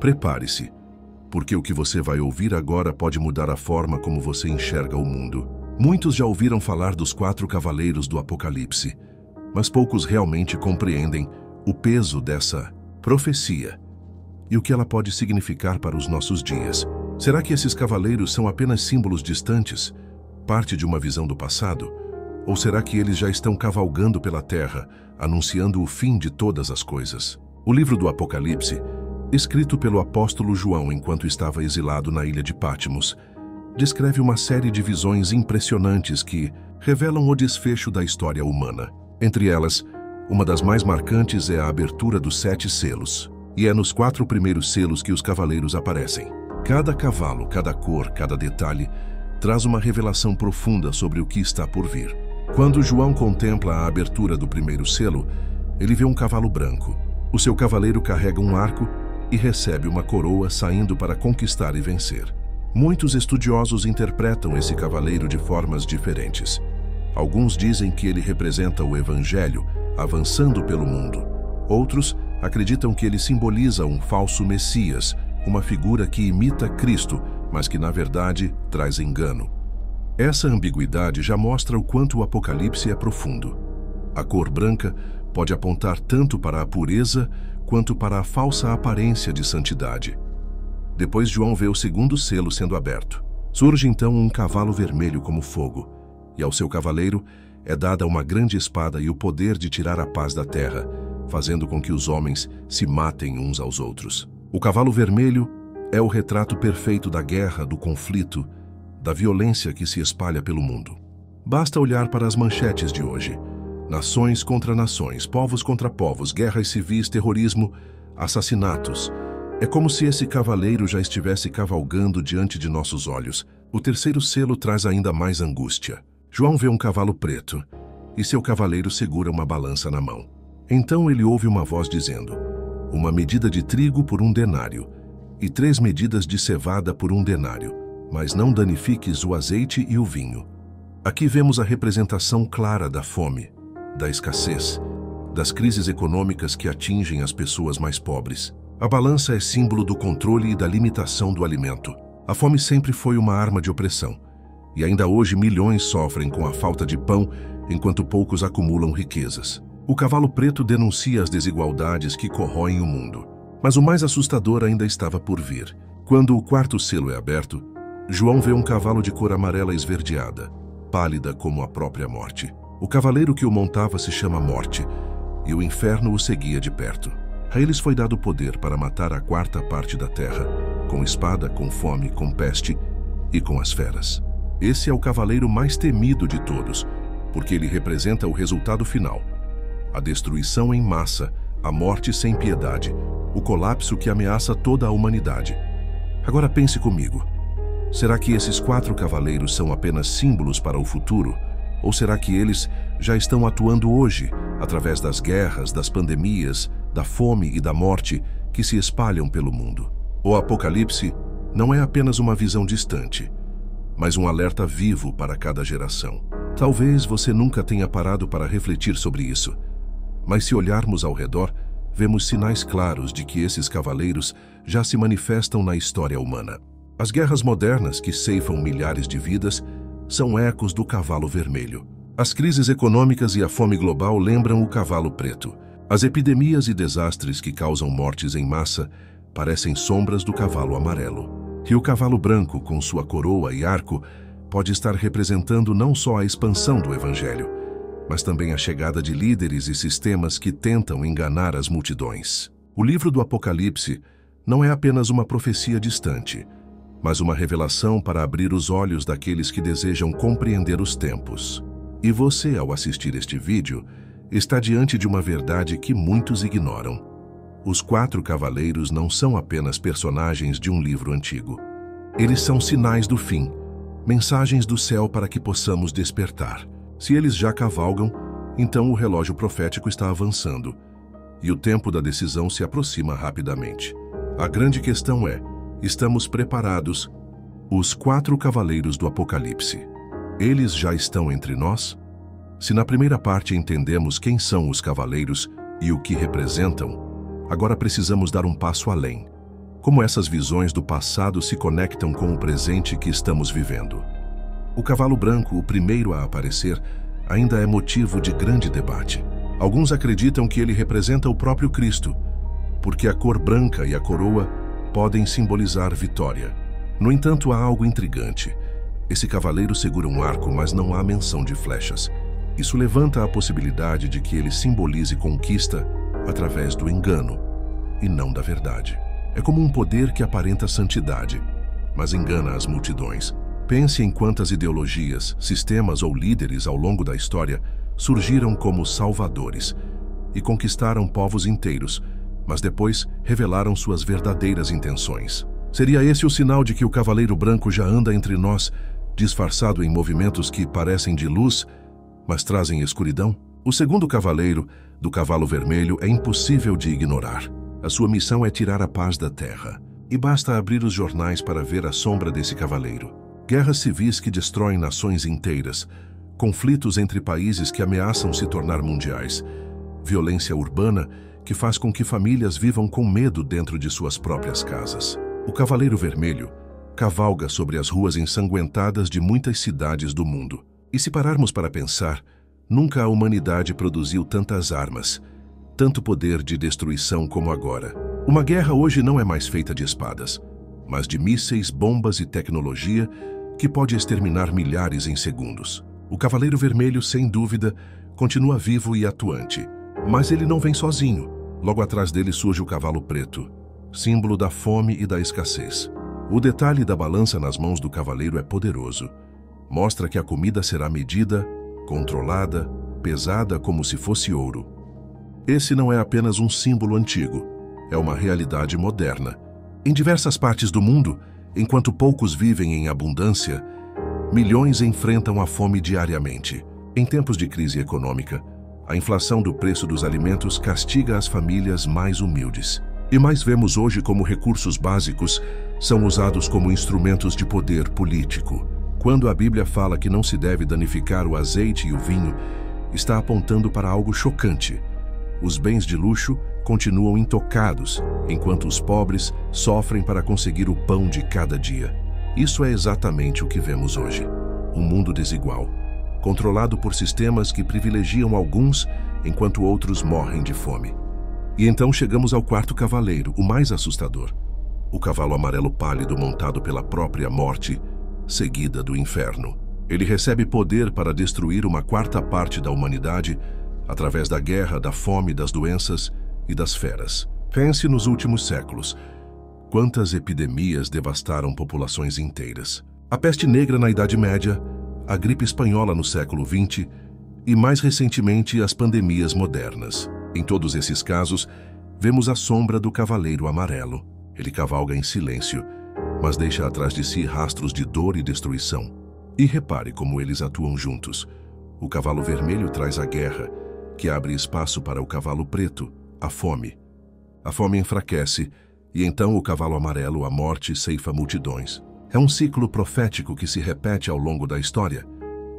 Prepare-se, porque o que você vai ouvir agora pode mudar a forma como você enxerga o mundo. Muitos já ouviram falar dos 4 cavaleiros do Apocalipse, mas poucos realmente compreendem o peso dessa profecia e o que ela pode significar para os nossos dias. Será que esses cavaleiros são apenas símbolos distantes, parte de uma visão do passado? Ou será que eles já estão cavalgando pela terra, anunciando o fim de todas as coisas? O livro do Apocalipse, escrito pelo apóstolo João enquanto estava exilado na ilha de Patmos, descreve uma série de visões impressionantes que revelam o desfecho da história humana. Entre elas, uma das mais marcantes é a abertura dos 7 selos. E é nos 4 primeiros selos que os cavaleiros aparecem. Cada cavalo, cada cor, cada detalhe traz uma revelação profunda sobre o que está por vir. Quando João contempla a abertura do primeiro selo, ele vê um cavalo branco. O seu cavaleiro carrega um arco e recebe uma coroa saindo para conquistar e vencer. Muitos estudiosos interpretam esse cavaleiro de formas diferentes. Alguns dizem que ele representa o Evangelho avançando pelo mundo. Outros acreditam que ele simboliza um falso Messias, uma figura que imita Cristo, mas que na verdade traz engano. Essa ambiguidade já mostra o quanto o Apocalipse é profundo. A cor branca pode apontar tanto para a pureza quanto para a falsa aparência de santidade. Depois João vê o segundo selo sendo aberto. Surge então um cavalo vermelho como fogo, e ao seu cavaleiro é dada uma grande espada e o poder de tirar a paz da terra, fazendo com que os homens se matem uns aos outros. O cavalo vermelho é o retrato perfeito da guerra, do conflito, da violência que se espalha pelo mundo. Basta olhar para as manchetes de hoje. Nações contra nações, povos contra povos, guerras civis, terrorismo, assassinatos. É como se esse cavaleiro já estivesse cavalgando diante de nossos olhos. O terceiro selo traz ainda mais angústia. João vê um cavalo preto e seu cavaleiro segura uma balança na mão. Então ele ouve uma voz dizendo: 1 medida de trigo por 1 denário, e 3 medidas de cevada por 1 denário, mas não danifiques o azeite e o vinho. Aqui vemos a representação clara da fome, da escassez, das crises econômicas que atingem as pessoas mais pobres. A balança é símbolo do controle e da limitação do alimento. A fome sempre foi uma arma de opressão, e ainda hoje milhões sofrem com a falta de pão, enquanto poucos acumulam riquezas. O cavalo preto denuncia as desigualdades que corroem o mundo. Mas o mais assustador ainda estava por vir. Quando o 4º selo é aberto, João vê um cavalo de cor amarela esverdeada, pálida como a própria morte. O cavaleiro que o montava se chama Morte, e o inferno o seguia de perto. A eles foi dado poder para matar a 4ª parte da terra, com espada, com fome, com peste e com as feras. Esse é o cavaleiro mais temido de todos, porque ele representa o resultado final. A destruição em massa, a morte sem piedade, o colapso que ameaça toda a humanidade. Agora pense comigo. Será que esses 4 cavaleiros são apenas símbolos para o futuro? Ou será que eles já estão atuando hoje, através das guerras, das pandemias, da fome e da morte que se espalham pelo mundo? O Apocalipse não é apenas uma visão distante, mas um alerta vivo para cada geração. Talvez você nunca tenha parado para refletir sobre isso, mas se olharmos ao redor, vemos sinais claros de que esses cavaleiros já se manifestam na história humana. As guerras modernas que ceifam milhares de vidas são ecos do cavalo vermelho. As crises econômicas e a fome global lembram o cavalo preto. As epidemias e desastres que causam mortes em massa parecem sombras do cavalo amarelo. E o cavalo branco, com sua coroa e arco, pode estar representando não só a expansão do Evangelho, mas também a chegada de líderes e sistemas que tentam enganar as multidões. O livro do Apocalipse não é apenas uma profecia distante, mas uma revelação para abrir os olhos daqueles que desejam compreender os tempos. E você, ao assistir este vídeo, está diante de uma verdade que muitos ignoram. Os 4 cavaleiros não são apenas personagens de um livro antigo. Eles são sinais do fim, mensagens do céu para que possamos despertar. Se eles já cavalgam, então o relógio profético está avançando, e o tempo da decisão se aproxima rapidamente. A grande questão é: estamos preparados? Os 4 cavaleiros do Apocalipse, eles já estão entre nós? Se na primeira parte entendemos quem são os cavaleiros e o que representam, agora precisamos dar um passo além. Como essas visões do passado se conectam com o presente que estamos vivendo. O cavalo branco, o primeiro a aparecer, ainda é motivo de grande debate. Alguns acreditam que ele representa o próprio Cristo, porque a cor branca e a coroa podem simbolizar vitória. No entanto, há algo intrigante. Esse cavaleiro segura um arco, mas não há menção de flechas. Isso levanta a possibilidade de que ele simbolize conquista através do engano, e não da verdade. É como um poder que aparenta santidade, mas engana as multidões. Pense em quantas ideologias, sistemas ou líderes ao longo da história surgiram como salvadores e conquistaram povos inteiros, mas depois revelaram suas verdadeiras intenções. Seria esse o sinal de que o cavaleiro branco já anda entre nós, disfarçado em movimentos que parecem de luz, mas trazem escuridão? O segundo cavaleiro, do cavalo vermelho, é impossível de ignorar. A sua missão é tirar a paz da terra. E basta abrir os jornais para ver a sombra desse cavaleiro. Guerras civis que destroem nações inteiras, conflitos entre países que ameaçam se tornar mundiais, violência urbana que faz com que famílias vivam com medo dentro de suas próprias casas. O Cavaleiro Vermelho cavalga sobre as ruas ensanguentadas de muitas cidades do mundo. E se pararmos para pensar, nunca a humanidade produziu tantas armas, tanto poder de destruição como agora. Uma guerra hoje não é mais feita de espadas, mas de mísseis, bombas e tecnologia que pode exterminar milhares em segundos. O Cavaleiro Vermelho, sem dúvida, continua vivo e atuante. Mas ele não vem sozinho. Logo atrás dele surge o Cavalo Preto, símbolo da fome e da escassez. O detalhe da balança nas mãos do cavaleiro é poderoso. Mostra que a comida será medida, controlada, pesada como se fosse ouro. Esse não é apenas um símbolo antigo, é uma realidade moderna. Em diversas partes do mundo, enquanto poucos vivem em abundância, milhões enfrentam a fome diariamente. Em tempos de crise econômica, a inflação do preço dos alimentos castiga as famílias mais humildes. E mais vemos hoje como recursos básicos são usados como instrumentos de poder político. Quando a Bíblia fala que não se deve danificar o azeite e o vinho, está apontando para algo chocante. Os bens de luxo continuam intocados, enquanto os pobres sofrem para conseguir o pão de cada dia. Isso é exatamente o que vemos hoje. Um mundo desigual, controlado por sistemas que privilegiam alguns enquanto outros morrem de fome. E então chegamos ao quarto cavaleiro, o mais assustador. O cavalo amarelo pálido montado pela própria morte, seguida do inferno. Ele recebe poder para destruir uma quarta parte da humanidade através da guerra, da fome, das doenças e das feras. Pense nos últimos séculos. Quantas epidemias devastaram populações inteiras. A peste negra na Idade Média, a gripe espanhola no século XX e, mais recentemente, as pandemias modernas. Em todos esses casos, vemos a sombra do Cavaleiro Amarelo. Ele cavalga em silêncio, mas deixa atrás de si rastros de dor e destruição. E repare como eles atuam juntos. O Cavalo Vermelho traz a guerra, que abre espaço para o Cavalo Preto, a fome. A fome enfraquece, e então o Cavalo Amarelo, a morte, ceifa multidões. É um ciclo profético que se repete ao longo da história,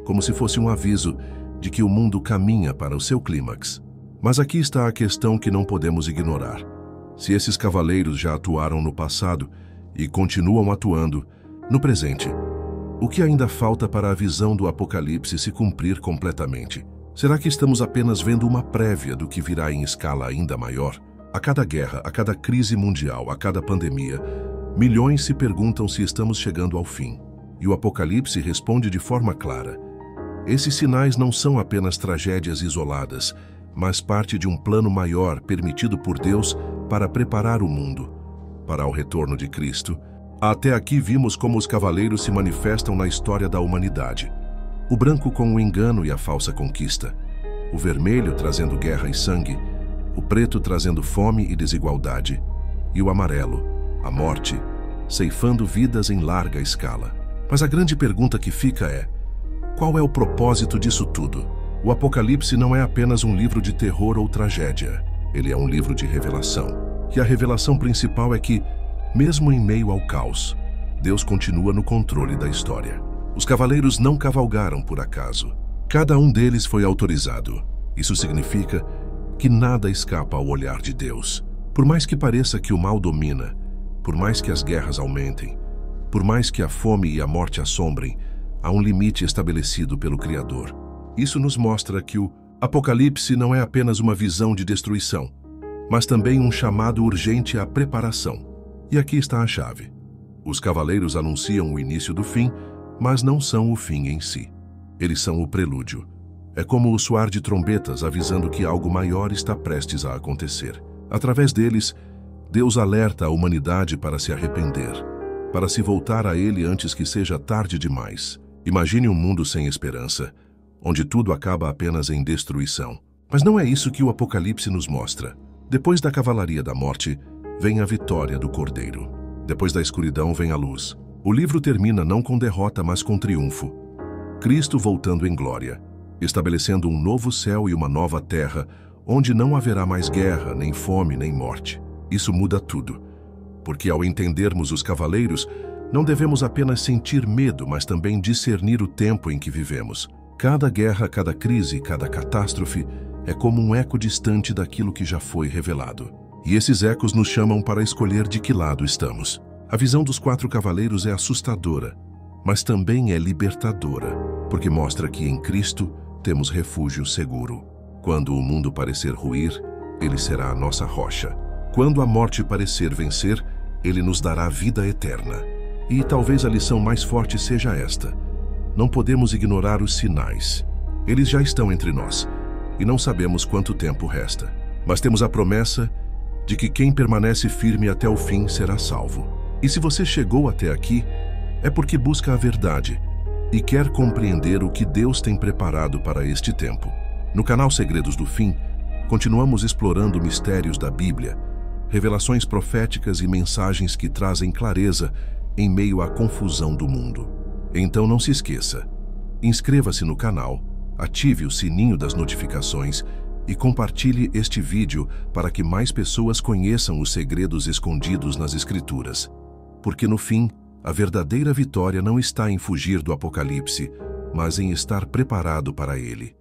como se fosse um aviso de que o mundo caminha para o seu clímax. Mas aqui está a questão que não podemos ignorar. Se esses cavaleiros já atuaram no passado e continuam atuando no presente, o que ainda falta para a visão do Apocalipse se cumprir completamente? Será que estamos apenas vendo uma prévia do que virá em escala ainda maior? A cada guerra, a cada crise mundial, a cada pandemia, milhões se perguntam se estamos chegando ao fim. E o Apocalipse responde de forma clara. Esses sinais não são apenas tragédias isoladas, mas parte de um plano maior permitido por Deus para preparar o mundo para o retorno de Cristo. Até aqui vimos como os cavaleiros se manifestam na história da humanidade. O branco com o engano e a falsa conquista, o vermelho trazendo guerra e sangue, o preto trazendo fome e desigualdade, e o amarelo, a morte, ceifando vidas em larga escala. Mas a grande pergunta que fica é: qual é o propósito disso tudo? O Apocalipse não é apenas um livro de terror ou tragédia. Ele é um livro de revelação. E a revelação principal é que, mesmo em meio ao caos, Deus continua no controle da história. Os cavaleiros não cavalgaram por acaso. Cada um deles foi autorizado. Isso significa que nada escapa ao olhar de Deus. Por mais que pareça que o mal domina, Por mais que as guerras aumentem, por mais que a fome e a morte assombrem, há um limite estabelecido pelo Criador. Isso nos mostra que o Apocalipse não é apenas uma visão de destruição, mas também um chamado urgente à preparação. E aqui está a chave. Os cavaleiros anunciam o início do fim, mas não são o fim em si. Eles são o prelúdio. É como o soar de trombetas avisando que algo maior está prestes a acontecer. Através deles, Deus alerta a humanidade para se arrepender, para se voltar a Ele antes que seja tarde demais. Imagine um mundo sem esperança, onde tudo acaba apenas em destruição. Mas não é isso que o Apocalipse nos mostra. Depois da cavalaria da morte, vem a vitória do Cordeiro. Depois da escuridão vem a luz. O livro termina não com derrota, mas com triunfo. Cristo voltando em glória, estabelecendo um novo céu e uma nova terra, onde não haverá mais guerra, nem fome, nem morte. Isso muda tudo, porque ao entendermos os cavaleiros, não devemos apenas sentir medo, mas também discernir o tempo em que vivemos. Cada guerra, cada crise, cada catástrofe é como um eco distante daquilo que já foi revelado. E esses ecos nos chamam para escolher de que lado estamos. A visão dos 4 cavaleiros é assustadora, mas também é libertadora, porque mostra que em Cristo temos refúgio seguro. Quando o mundo parecer ruir, Ele será a nossa rocha. Quando a morte parecer vencer, Ele nos dará vida eterna. E talvez a lição mais forte seja esta: não podemos ignorar os sinais. Eles já estão entre nós, e não sabemos quanto tempo resta. Mas temos a promessa de que quem permanece firme até o fim será salvo. E se você chegou até aqui, é porque busca a verdade e quer compreender o que Deus tem preparado para este tempo. No canal Segredos do Fim, continuamos explorando mistérios da Bíblia, revelações proféticas e mensagens que trazem clareza em meio à confusão do mundo. Então não se esqueça, inscreva-se no canal, ative o sininho das notificações e compartilhe este vídeo para que mais pessoas conheçam os segredos escondidos nas Escrituras. Porque no fim, a verdadeira vitória não está em fugir do Apocalipse, mas em estar preparado para ele.